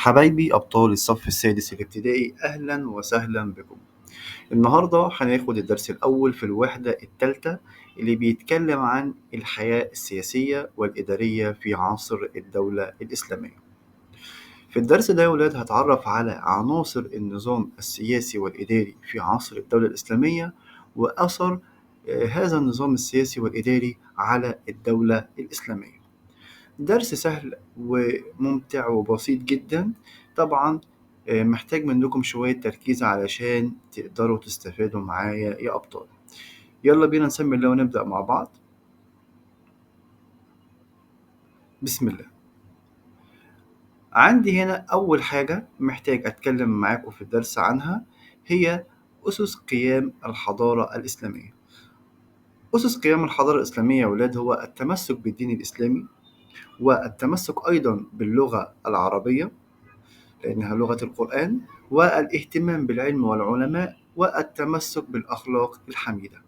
حبايبي أبطال الصف السادس الابتدائي، أهلا وسهلا بكم. النهاردة هناخد الدرس الأول في الوحدة الثالثة اللي بيتكلم عن الحياة السياسية والإدارية في عصر الدولة الإسلامية. في الدرس ده يا ولاد هتعرف على عناصر النظام السياسي والإداري في عصر الدولة الإسلامية وأثر هذا النظام السياسي والإداري على الدولة الإسلامية. درس سهل وممتع وبسيط جدا طبعا. محتاج منكم شوية تركيز علشان تقدروا تستفادوا معايا يا أبطال. يلا بينا نسمي الله ونبدأ مع بعض. بسم الله. عندي هنا أول حاجة محتاج أتكلم معاكم في الدرس عنها هي أسس قيام الحضارة الإسلامية. أسس قيام الحضارة الإسلامية يا ولاد هو التمسك بالدين الإسلامي، والتمسك أيضا باللغة العربية لأنها لغة القرآن، والاهتمام بالعلم والعلماء، والتمسك بالأخلاق الحميدة.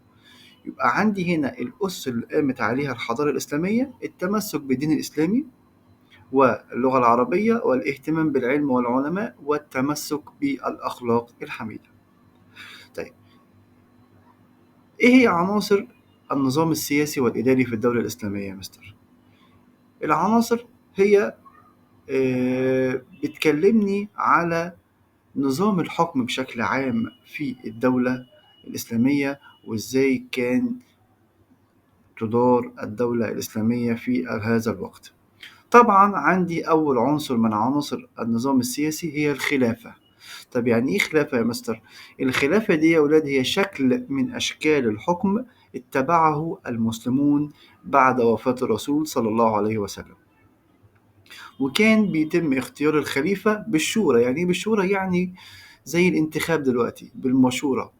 يبقى عندي هنا الأس اللي قامت عليها الحضارة الإسلامية: التمسك بالدين الإسلامي واللغة العربية والاهتمام بالعلم والعلماء والتمسك بالأخلاق الحميدة. طيب، إيه هي عناصر النظام السياسي والإداري في الدولة الإسلامية يا مستر؟ العناصر هي بتكلمني على نظام الحكم بشكل عام في الدولة الإسلامية، وإزاي كان تدار الدولة الإسلامية في هذا الوقت. طبعا عندي أول عنصر من عناصر النظام السياسي هي الخلافة. طب يعني إيه خلافة يا مستر؟ الخلافة دي يا أولاد هي شكل من أشكال الحكم اتبعه المسلمون بعد وفاة الرسول صلى الله عليه وسلم، وكان بيتم اختيار الخليفة بالشورى. يعني إيه بالشورى؟ يعني زي الانتخاب دلوقتي بالمشورة،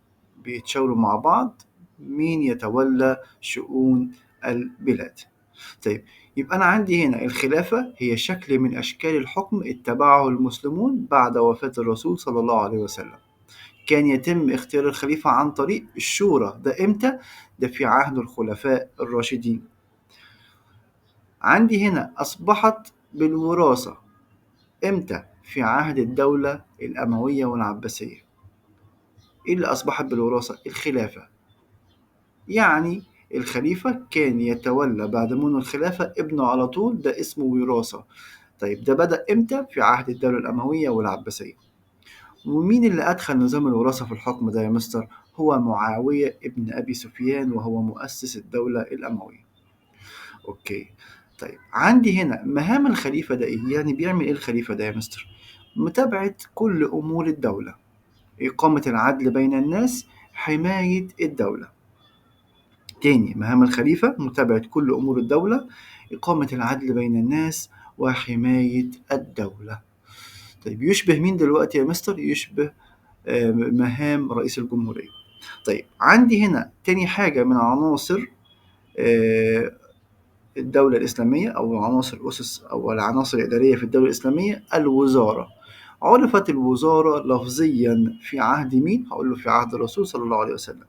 بيتشاوروا مع بعض مين يتولى شؤون البلاد. طيب، يبقى أنا عندي هنا الخلافة هي شكل من أشكال الحكم اتبعه المسلمون بعد وفاة الرسول صلى الله عليه وسلم. كان يتم اختيار الخليفة عن طريق الشورى. ده إمتى؟ ده في عهد الخلفاء الراشدين. عندي هنا أصبحت بالوراثة. إمتى؟ في عهد الدولة الأموية والعباسية. إيه اللي أصبحت بالوراثة؟ الخلافة. يعني الخليفة كان يتولى بعد منه الخلافة ابنه على طول، ده اسمه وراثة. طيب، ده بدأ إمتى؟ في عهد الدولة الأموية والعباسية. ومين اللي أدخل نظام الوراثة في الحكم ده يا مستر؟ هو معاوية ابن أبي سفيان، وهو مؤسس الدولة الأموية. أوكي. طيب، عندي هنا مهام الخليفة ده إيه؟ يعني بيعمل إيه الخليفة ده يا مستر؟ متابعة كل أمور الدولة، إقامة العدل بين الناس، حماية الدولة. تاني، مهام الخليفة متابعة كل أمور الدولة، إقامة العدل بين الناس، وحماية الدولة. طيب، يشبه مين دلوقتي يا مستر؟ يشبه مهام رئيس الجمهورية. طيب، عندي هنا تاني حاجة من عناصر آه، الدولة الإسلامية، أو عناصر أسس أو العناصر الإدارية في الدولة الإسلامية: الوزارة. عرفت الوزارة لفظيا في عهد مين؟ هقول له في عهد الرسول صلى الله عليه وسلم.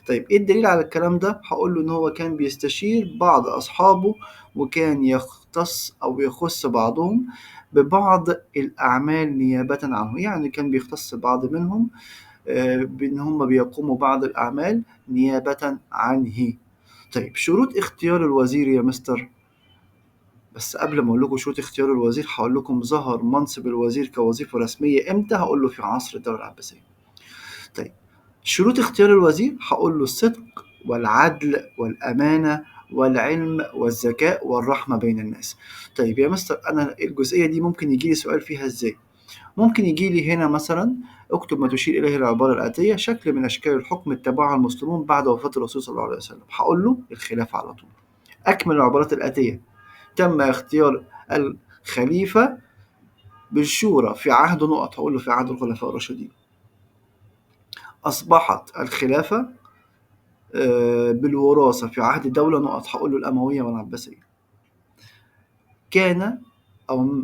طيب، إيه الدليل على الكلام ده؟ هقول له إن هو كان بيستشير بعض أصحابه، وكان يختص أو يخص بعضهم ببعض الأعمال نيابة عنه. يعني كان بيختص بعض منهم بإن هم بيقوموا بعض الأعمال نيابة عنه. طيب، شروط اختيار الوزير يا مستر. بس قبل ما اقول لكم شروط اختيار الوزير هقول لكم ظهر منصب الوزير كوظيفة رسمية امتى. هقول له في عصر الدولة العباسية. طيب، شروط اختيار الوزير هقول له الصدق والعدل والأمانة والعلم والذكاء والرحمة بين الناس. طيب يا مستر، أنا الجزئية دي ممكن يجي لي سؤال فيها إزاي؟ ممكن يجي لي هنا مثلا: اكتب ما تشير إليه العبارة الآتية: شكل من أشكال الحكم اتبعها المسلمون بعد وفاة الرسول صلى الله عليه وسلم. هقول له الخلافة على طول. أكمل العبارات الآتية: تم اختيار الخليفة بالشورى في عهد نقط. هقول له في عهد الخلفاء الراشدين. أصبحت الخلافة بالوراثة في عهد الدولة نقط. هقول له الأموية والعباسية. كان أو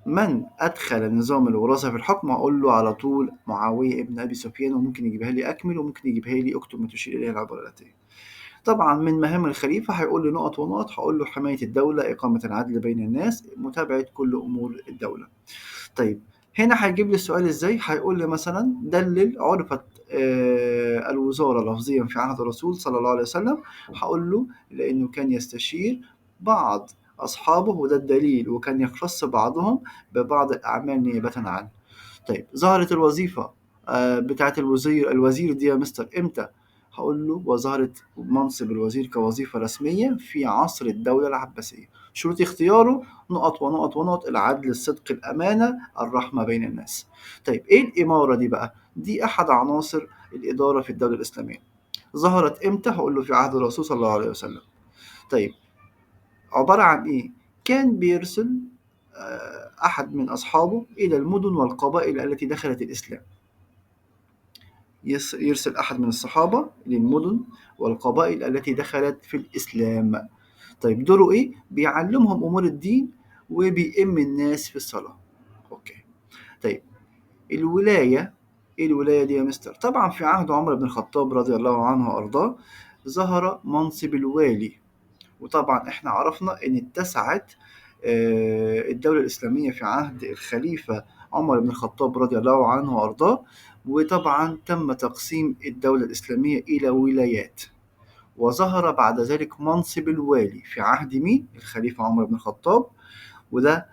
من أدخل نظام الوراثة في الحكم؟ هقول له على طول معاوية ابن أبي سفيان. وممكن يجيبها لي أكمل، وممكن يجيبها لي أكتب ما تشير إليه العبارة الآتية. طبعا من مهام الخليفة هيقول لي نقط ونقط، هقول له حماية الدولة، إقامة العدل بين الناس، متابعة كل أمور الدولة. طيب هنا هيجيب لي السؤال إزاي؟ هيقول لي مثلا دلل عرفت الوزارة لفظيا في عهد الرسول صلى الله عليه وسلم. هقول له لأنه كان يستشير بعض أصحابه وده الدليل، وكان يختص بعضهم ببعض الأعمال نيابة عنه. طيب ظهرت الوظيفة بتاعة الوزير دي يا مستر إمتى؟ هقول له وظهرت منصب الوزير كوظيفة رسمية في عصر الدولة العباسية. شروط اختياره نقط ونقط ونقط: العدل، الصدق، الأمانة، الرحمة بين الناس. طيب إيه الإمارة دي بقى؟ دي أحد عناصر الإدارة في الدولة الإسلامية. ظهرت إمتى؟ هقول له في عهد الرسول صلى الله عليه وسلم. طيب عبارة عن إيه؟ كان بيرسل أحد من أصحابه إلى المدن والقبائل التي دخلت الإسلام. يرسل أحد من الصحابة للمدن والقبائل التي دخلت في الإسلام. طيب دوره إيه؟ بيعلمهم أمور الدين وبيئم الناس في الصلاة. أوكي. طيب الولاية، إيه الولاية دي يا مستر؟ طبعا في عهد عمر بن الخطاب رضي الله عنه وأرضاه ظهر منصب الوالي. وطبعا احنا عرفنا ان اتسعت الدولة الإسلامية في عهد الخليفة عمر بن الخطاب رضي الله عنه وأرضاه. وطبعا تم تقسيم الدولة الإسلامية إلى ولايات، وظهر بعد ذلك منصب الوالي في عهد مين؟ الخليفة عمر بن الخطاب. وده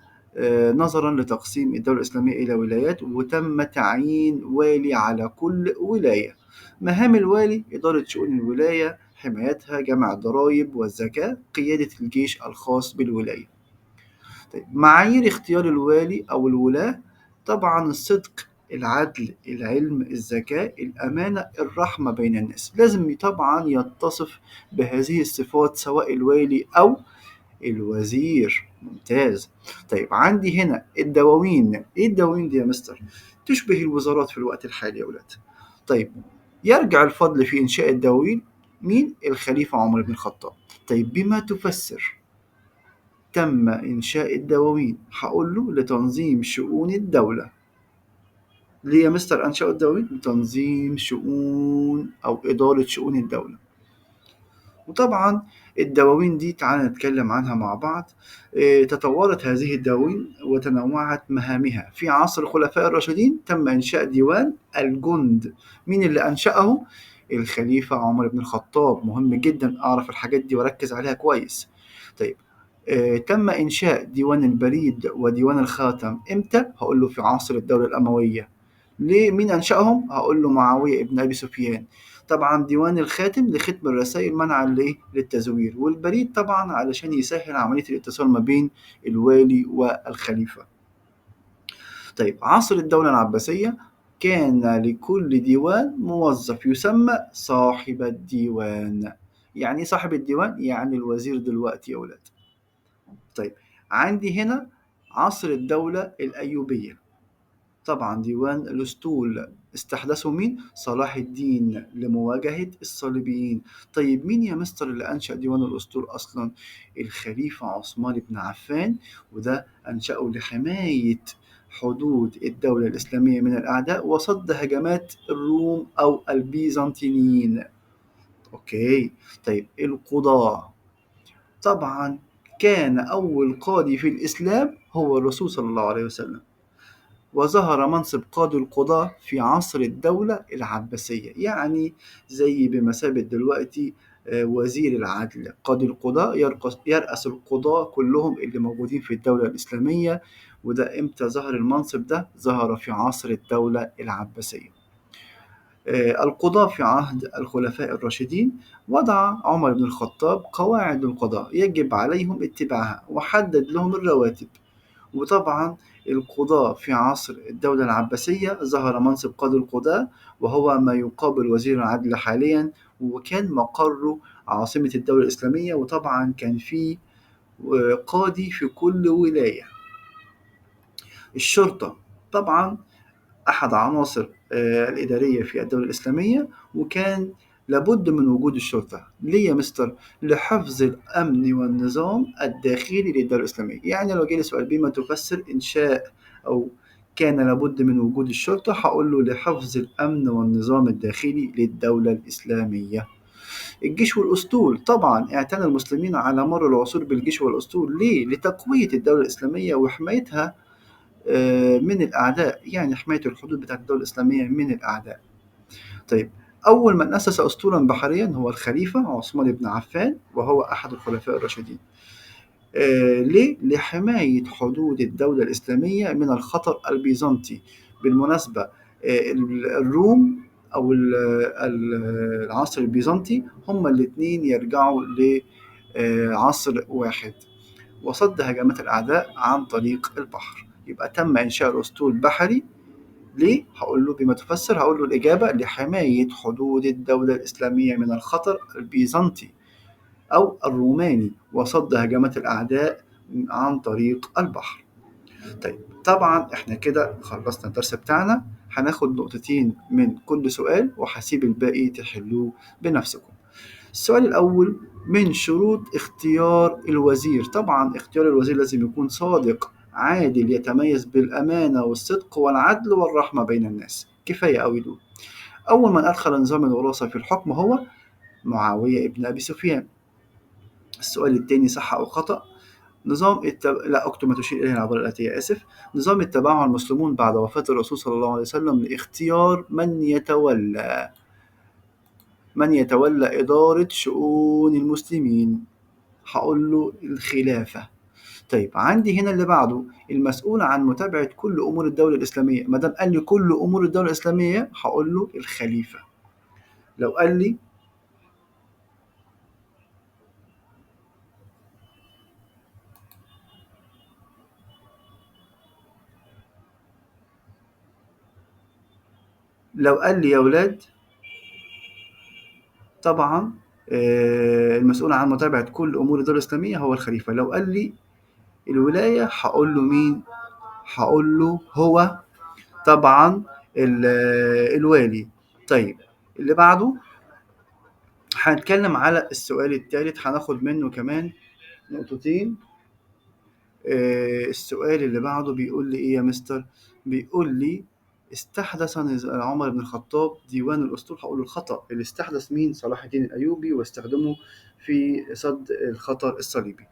نظرا لتقسيم الدولة الإسلامية إلى ولايات، وتم تعيين والي على كل ولاية. مهام الوالي: إدارة شؤون الولاية، حمايتها، جمع الضرائب والزكاة، قيادة الجيش الخاص بالولاية. طيب معايير اختيار الوالي أو الولاة: طبعا الصدق، العدل، العلم، الذكاء، الأمانة، الرحمة بين الناس. لازم طبعا يتصف بهذه الصفات سواء الوالي أو الوزير. ممتاز. طيب عندي هنا الدواوين. ايه الدواوين دي يا مستر؟ تشبه الوزارات في الوقت الحالي يا ولاد. طيب يرجع الفضل في إنشاء الدواوين مين؟ الخليفة عمر بن الخطاب. طيب بما تفسر تم إنشاء الدواوين؟ هقول له لتنظيم شؤون الدولة. ليه يا مستر أنشأوا الدواوين؟ لتنظيم شؤون أو إدارة شؤون الدولة. وطبعا الدواوين دي تعالى نتكلم عنها مع بعض. تطورت هذه الدواوين وتنوعت مهامها. في عصر الخلفاء الراشدين تم إنشاء ديوان الجند. مين اللي أنشأه؟ الخليفة عمر بن الخطاب. مهم جدا أعرف الحاجات دي وأركز عليها كويس. طيب تم إنشاء ديوان البريد وديوان الخاتم إمتى؟ هقول له في عصر الدولة الأموية. ليه؟ مين أنشأهم؟ هقول له معاوية ابن أبي سفيان. طبعا ديوان الخاتم لختم الرسائل منعا للتزوير، والبريد طبعا علشان يسهل عملية الاتصال ما بين الوالي والخليفة. طيب عصر الدولة العباسية كان لكل ديوان موظف يسمى صاحب الديوان. يعني إيه صاحب الديوان؟ يعني الوزير دلوقتي يا ولاد. طيب عندي هنا عصر الدولة الأيوبية. طبعا ديوان الأسطول استحدثه مين؟ صلاح الدين لمواجهة الصليبيين. طيب مين يا مستر اللي أنشأ ديوان الأسطول أصلا؟ الخليفة عثمان بن عفان، وده أنشأه لحماية حدود الدولة الإسلامية من الأعداء وصد هجمات الروم أو البيزنطيين. أوكي. طيب القضاة، طبعا كان أول قاضي في الإسلام هو الرسول صلى الله عليه وسلم. وظهر منصب قاضي القضاة في عصر الدولة العباسية، يعني زي بمثابة دلوقتي وزير العدل. قاضي القضاة يرأس القضاة كلهم اللي موجودين في الدولة الإسلامية. وده إمتى ظهر المنصب ده؟ ظهر في عصر الدولة العباسية. القضاة في عهد الخلفاء الراشدين: وضع عمر بن الخطاب قواعد القضاء يجب عليهم اتباعها وحدد لهم الرواتب. وطبعا القضاة في عصر الدولة العباسية ظهر منصب قاضي القضاة، وهو ما يقابل وزير العدل حاليا، وكان مقره عاصمة الدولة الإسلامية. وطبعا كان في قاضي في كل ولاية. الشرطة طبعا أحد عناصر الإدارية في الدولة الإسلامية، وكان لابد من وجود الشرطة. ليه يا مستر؟ لحفظ الأمن والنظام الداخلي للدولة الإسلامية. يعني لو جالي سؤال بما تفسر إنشاء أو كان لابد من وجود الشرطة، هقول له لحفظ الأمن والنظام الداخلي للدولة الإسلامية. الجيش والأسطول، طبعا اعتنى المسلمين على مر العصور بالجيش والأسطول. ليه؟ لتقوية الدولة الإسلامية وحمايتها من الأعداء، يعني حماية الحدود بتاعت الدولة الإسلامية من الأعداء. طيب، أول من أسس أسطولا بحريا هو الخليفة عثمان بن عفان، وهو أحد الخلفاء الراشدين. ليه؟ لحماية حدود الدولة الإسلامية من الخطر البيزنطي. بالمناسبة الروم أو العصر البيزنطي هما الاتنين يرجعوا لعصر واحد، وصد هجمات الأعداء عن طريق البحر. يبقى تم إنشاء الأسطول البحري. ليه؟ هقول له بما تفسر، هقول له الإجابة لحماية حدود الدولة الإسلامية من الخطر البيزنطي أو الروماني، وصد هجمات الأعداء عن طريق البحر. طيب، طبعا احنا كده خلصنا الدرس بتاعنا. هناخد نقطتين من كل سؤال وهسيب الباقي تحلوه بنفسكم. السؤال الأول: من شروط اختيار الوزير. طبعا اختيار الوزير لازم يكون صادق عادل، يتميز بالأمانة والصدق والعدل والرحمة بين الناس. كفاية أوي دول. أول من أدخل نظام الوراثة في الحكم هو معاوية ابن أبي سفيان. السؤال التاني: صح أو خطأ؟ لا أكتب ما تشير إليه العبارة الآتية، آسف. نظام اتبعه المسلمون بعد وفاة الرسول صلى الله عليه وسلم لاختيار من يتولى إدارة شؤون المسلمين. هقول له الخلافة. طيب، عندي هنا اللي بعده: المسؤول عن متابعة كل أمور الدولة الإسلامية. ما دام قال لي كل أمور الدولة الإسلامية هقول له الخليفة. لو قال لي يا ولاد، طبعا المسؤول عن متابعة كل أمور الدولة الإسلامية هو الخليفة. لو قال لي الولاية هقول له مين؟ هقول له هو طبعا الوالي. طيب، اللي بعده هنتكلم على السؤال الثالث، هناخد منه كمان نقطتين. السؤال اللي بعده بيقول لي إيه يا مستر؟ بيقول لي: استحدث عمر بن الخطاب ديوان الأسطول. هقول له الخطأ. اللي استحدث مين؟ صلاح الدين الأيوبي، واستخدمه في صد الخطر الصليبي.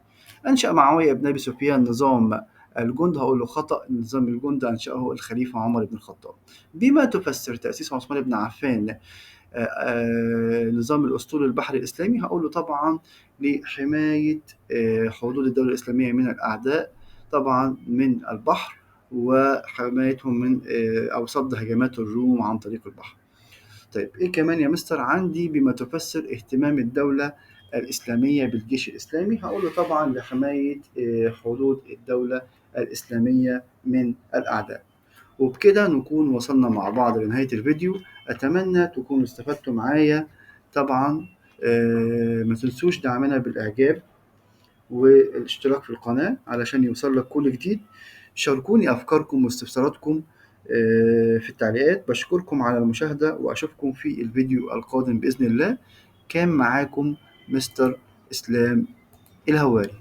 أنشأ معاوية بن أبي سفيان نظام الجند. هقول له خطأ. نظام الجند أنشأه الخليفة عمر بن الخطاب. بما تفسر تأسيس عثمان بن عفان نظام الأسطول البحري الإسلامي؟ هقول له طبعا لحماية حدود الدولة الإسلامية من الأعداء، طبعا من البحر، وحمايتهم من أو صد هجمات الروم عن طريق البحر. طيب، إيه كمان يا مستر عندي؟ بما تفسر اهتمام الدولة الإسلامية بالجيش الإسلامي؟ هقول له طبعا لحماية حدود الدولة الإسلامية من الأعداء. وبكده نكون وصلنا مع بعض لنهاية الفيديو. أتمنى تكونوا استفدتوا معايا. طبعا ما تنسوش دعمنا بالإعجاب والاشتراك في القناة علشان يوصل لك كل جديد. شاركوني أفكاركم واستفساراتكم في التعليقات. بشكركم على المشاهدة، وأشوفكم في الفيديو القادم بإذن الله. كان معاكم مستر إسلام الهواري.